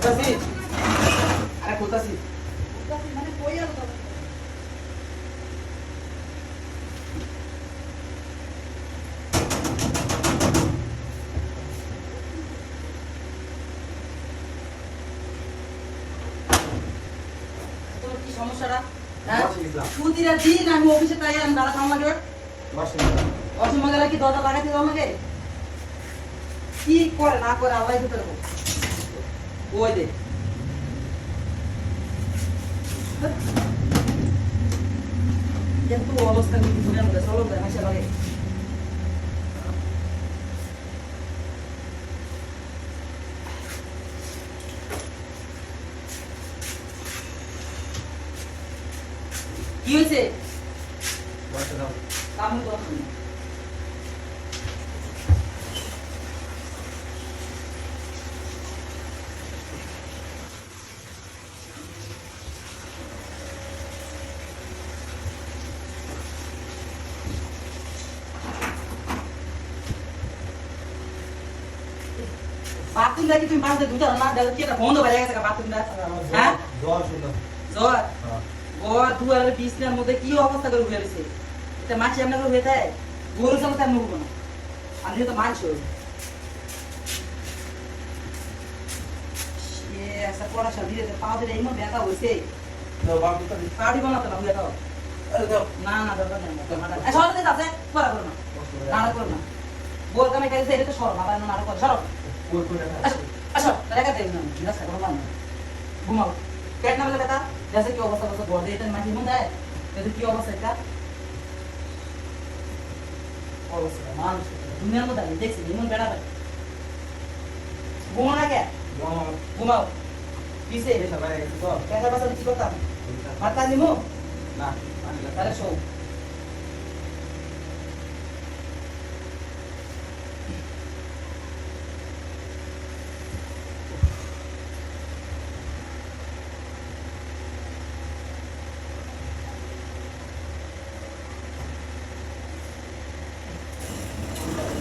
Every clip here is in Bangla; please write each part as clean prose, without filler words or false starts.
কোথাছি আরে কোথাছি মানে কই আর কথা তোর কি সমস্যাটা হ্যাঁ সুদিরা দিন আমি অফিসে তাই আমি দাঁড়া থাম লাগে অসীমা গেলে কি দরজা লাগাইতে দাও আমাকে কি করে না করে আল্লাহ দিতে পারবো ওই দে কিন্তু অবস্থা কিন্তু দুনিয়ার মধ্যে চলো দেয় মাসে লাগে কি হয়েছে কাম তো বাথরুম দেখি তুমি পাশে দুটো না দেখো কি এটা বন্ধ হয়ে গেছে বাথরুমটা হ্যাঁ জল ছিল জ্বর হ্যাঁ ও দুয়ারের বিছনার মধ্যে কি অবস্থা করে হয়ে গেছে এটা মাছি এমন করে হয়ে যায় গরু চাল তেমন হবো না আমি তো মাছ একটা পড়াশোনা দিয়ে পা দিলে এমন ব্যথা হয়েছে তো বাবু তো পাড়ি বানাতে না হয়ে দাও না না দরকার নেই সরতে আছে করা করো না না করো না বল কামে কাজে এটা তো সর মাথা না করো সরো কোই কোই রাখা আসো দেখা দেই না বিনা সাইকেল মান ঘুমাও পেট না ব্যথা जैसे কি অবস্থা বসে বড় এটা মাঝে মন দেয় এটা কি অবস্থা এটা অবস্থা মানুষ দুনিয়ার মধ্যে আমি দেখছি এমন বেড়া ভাই ঘুমাও না কে ঘুমাও কিসে এই সবাই তো পেশা পাশা কি করতাম মাথা নিমু না তাহলে শো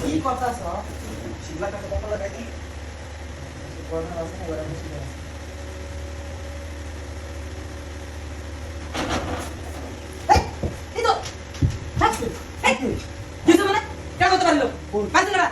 কি করতাছ শিলা কাছে কথা লাগাই দি করোনা আছে না ওরা বেশি আছে এই তো হাসি এই কিছু মানে কেন করতে পারলো পারছি না